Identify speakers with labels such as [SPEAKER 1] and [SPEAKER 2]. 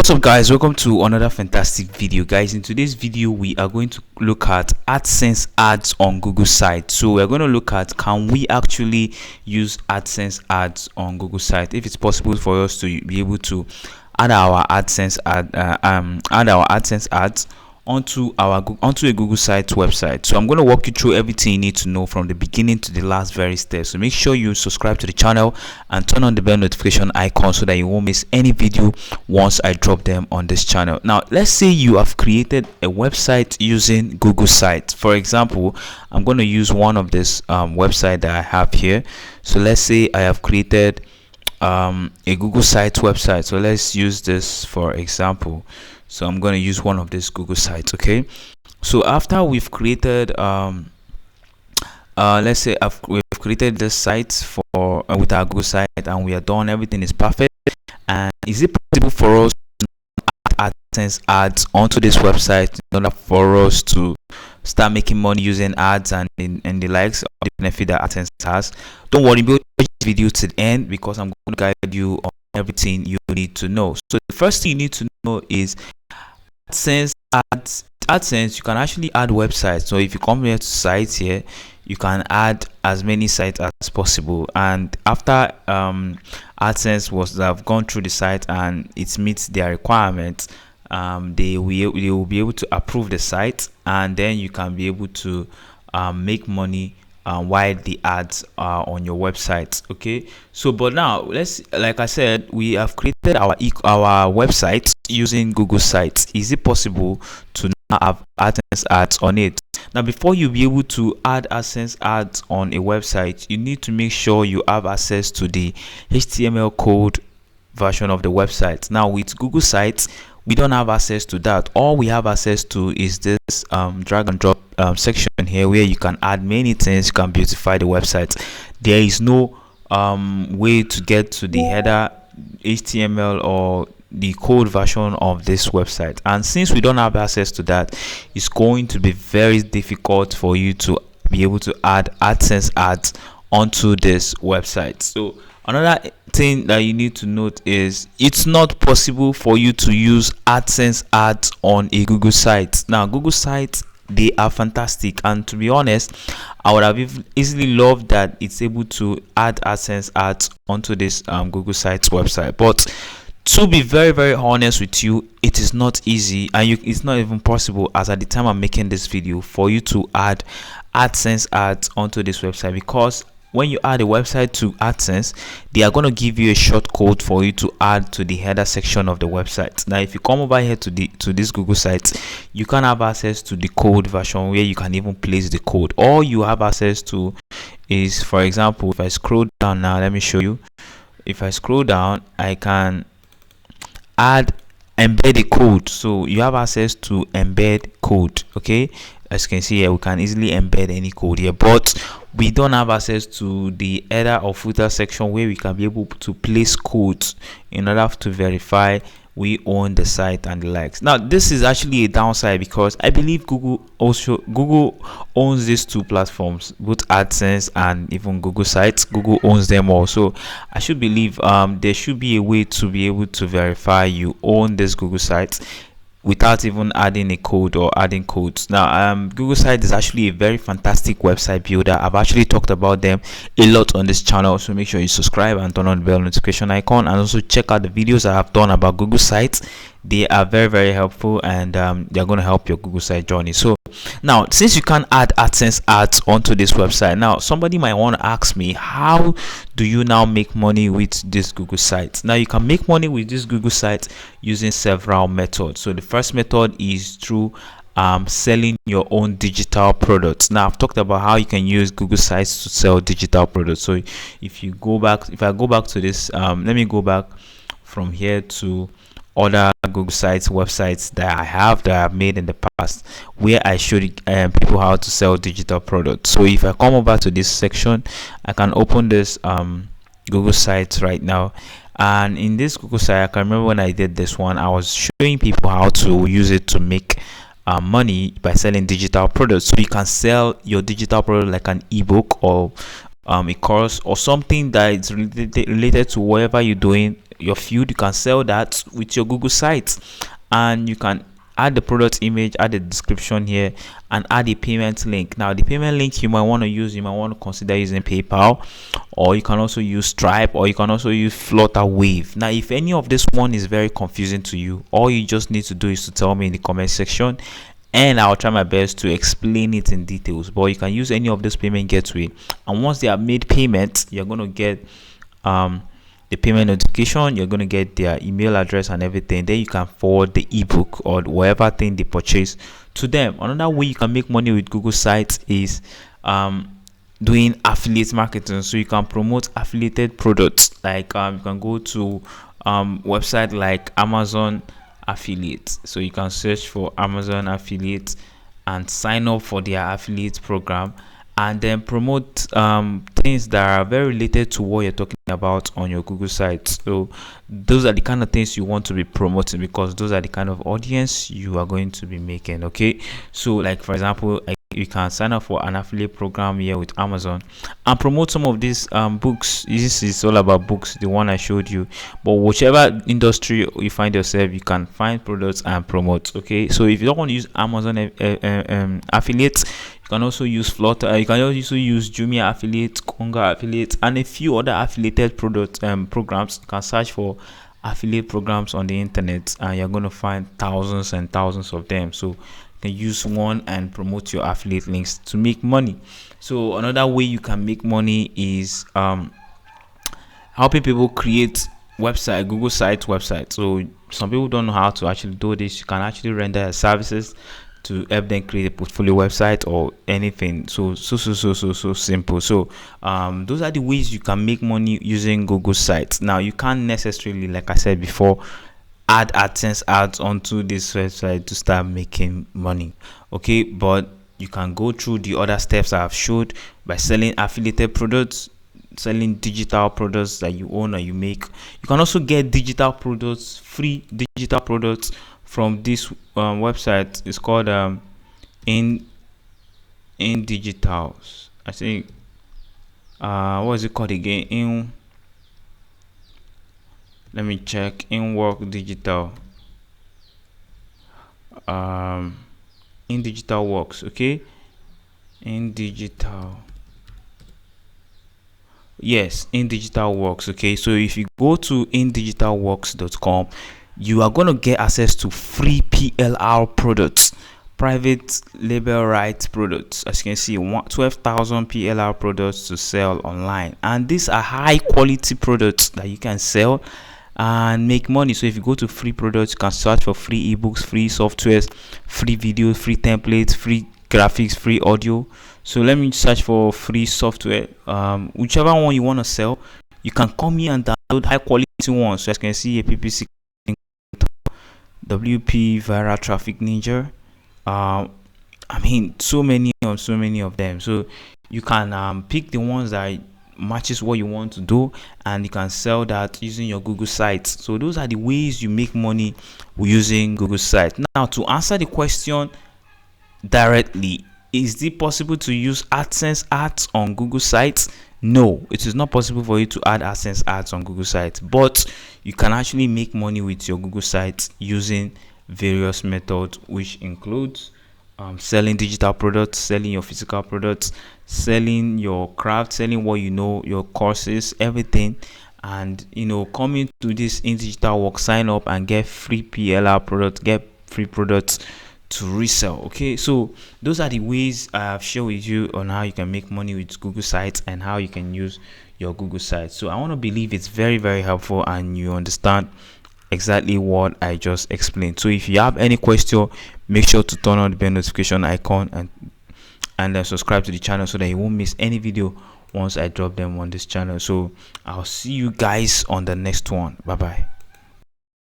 [SPEAKER 1] What's up guys, welcome to another fantastic video. Guys, in today's video we are going to look at AdSense ads on Google site. So we're going to look at, can we actually use AdSense ads on Google site, if it's possible for us to be able to add our AdSense ads onto a Google site website. So I'm going to walk you through everything you need to know from the beginning to the last very step. So make sure you subscribe to the channel and turn on the bell notification icon so that you won't miss any video once I drop them on this channel. Now let's say you have created a website using Google Sites. For example, I'm going to use one of this website that I have here. So let's say I have created a Google Sites website. So let's use this for example. So I'm going to use one of these Google sites. Okay, so after we've created let's say we've created this site for with our Google site and we are done, everything is perfect, and is it possible for us to add AdSense ads onto this website in order for us to start making money using ads and the likes of the benefit that AdSense has? Don't worry, watch this video to the end because I'm going to guide you on everything you need to know. So the first thing you need to know is AdSense, you can actually add websites. So if you come here to sites here, you can add as many sites as possible, and after AdSense have gone through the site and it meets their requirements, they will be able to approve the site, and then you can be able to make money while the ads are on your website. Okay, so but now like I said, we have created our website using Google Sites. Is it possible to now have AdSense ads on it? Now before you be able to add AdSense ads on a website, you need to make sure you have access to the HTML code version of the website. Now with Google Sites, we don't have access to that. All we have access to is this drag and drop section here, where you can add many things. You can beautify the website. There is no way to get to the header HTML or the code version of this website, and since we don't have access to that, it's going to be very difficult for you to be able to add AdSense ads onto this website. So another thing that you need to note is it's not possible for you to use AdSense ads on a Google site. Now Google sites, they are fantastic, and to be honest, I would have easily loved that it's able to add AdSense ads onto this Google Sites website, but to be very honest with you, it is not easy, and it's not even possible as at the time I'm making this video for you to add AdSense ads onto this website, because when you add a website to AdSense, they are going to give you a short code for you to add to the header section of the website. Now if you come over here to this Google site, you can have access to the code version where you can even place the code. All you have access to is, for example, if I scroll down now, let me show you. If I scroll down, I can embed a code. So you have access to embed code. Okay, as you can see here, we can easily embed any code here, but we don't have access to the header or footer section where we can be able to place codes in order to verify we own the site and the likes. Now this is actually a downside because I believe Google owns these two platforms, both AdSense and even Google Sites. Google owns them all, so I should believe there should be a way to be able to verify you own this Google Sites without even adding a code or adding codes. Now Google Sites is actually a very fantastic website builder. I've actually talked about them a lot on this channel, so make sure you subscribe and turn on the bell notification icon, and also check out the videos I have done about Google Sites. They are very helpful, and they're going to help your Google site journey. So now, since you can add AdSense ads onto this website, now somebody might want to ask me, how do you now make money with this Google site? Now you can make money with this Google site using several methods. So the first method is through selling your own digital products. Now I've talked about how you can use Google Sites to sell digital products. So if I go back to this, let me go back from here to other Google Sites websites that I've made in the past, where I showed people how to sell digital products. So if I come over to this section, I can open this Google Sites right now, and in this Google site, I can remember when I did this one, I was showing people how to use it to make money by selling digital products. So you can sell your digital product like an ebook or a course or something that is related to whatever you're doing, your field. You can sell that with your Google site, and you can add the product image, add the description here, and add a payment link. Now the payment link you might want to consider using PayPal, or you can also use Stripe, or you can also use Flutter Wave. Now if any of this one is very confusing to you, all you just need to do is to tell me in the comment section, and I'll try my best to explain it in details. But you can use any of this payment gateway, and once they have made payment, you're going to get the payment notification. You're going to get their email address and everything. Then you can forward the ebook or whatever thing they purchase to them. Another way you can make money with Google Sites is doing affiliate marketing. So you can promote affiliated products, like you can go to website like Amazon affiliate. So you can search for Amazon affiliate and sign up for their affiliate program, and then promote things that are very related to what you're talking about on your Google site. So those are the kind of things you want to be promoting, because those are the kind of audience you are going to be making. Okay, so like for example, you can sign up for an affiliate program here with Amazon and promote some of these books. This is all about books, the one I showed you, but whichever industry you find yourself, you can find products and promote. Okay, so if you don't want to use Amazon affiliates, you can also use Flutter. You can also use Jumia affiliate, Konga affiliate, and a few other affiliated product programs. You can search for affiliate programs on the internet, and you're going to find thousands and thousands of them. So can use one and promote your affiliate links to make money. So another way you can make money is helping people create Google Site websites. So some people don't know how to actually do this. You can actually render services to help them create a portfolio website or anything. So simple. So those are the ways you can make money using Google Sites. Now you can't necessarily, like I said before, add AdSense ads onto this website to start making money. Okay, but you can go through the other steps I've showed by selling affiliated products, selling digital products that you own or you make. You can also get digital products, free digital products from this website. It's called in digitals. I think what is it called again? Let me check. In work digital. In digital works. Okay, in digital. Yes, in digital works. Okay, so if you go to indigitalworks.com, you are going to get access to free PLR products, private label rights products. As you can see, 12,000 PLR products to sell online, and these are high quality products that you can sell and make money. So if you go to free products, you can search for free ebooks, free softwares, free videos, free templates, free graphics, free audio. So let me search for free software. Whichever one you want to sell, you can come here and download high quality ones. So as you can see, a PPC, WP, Viral Traffic Ninja. I mean, so many of them. So you can pick the ones that matches what you want to do, and you can sell that using your Google Sites. So those are the ways you make money using Google Sites. Now, to answer the question directly, is it possible to use AdSense ads on Google Sites? No, it is not possible for you to add AdSense ads on Google Sites, but you can actually make money with your Google Sites using various methods, which includes selling digital products, selling your physical products, selling your craft, selling what you know, your courses, everything. And coming to this in digital work, sign up and get free PLR products, get free products to resell. Okay, so those are the ways I have shared with you on how you can make money with Google Sites and how you can use your Google Sites. So I want to believe it's very, very helpful and you understand exactly what I just explained. So if you have any question, make sure to turn on the bell notification icon and then subscribe to the channel so that you won't miss any video once I drop them on this channel. So I'll see you guys on the next one. Bye bye.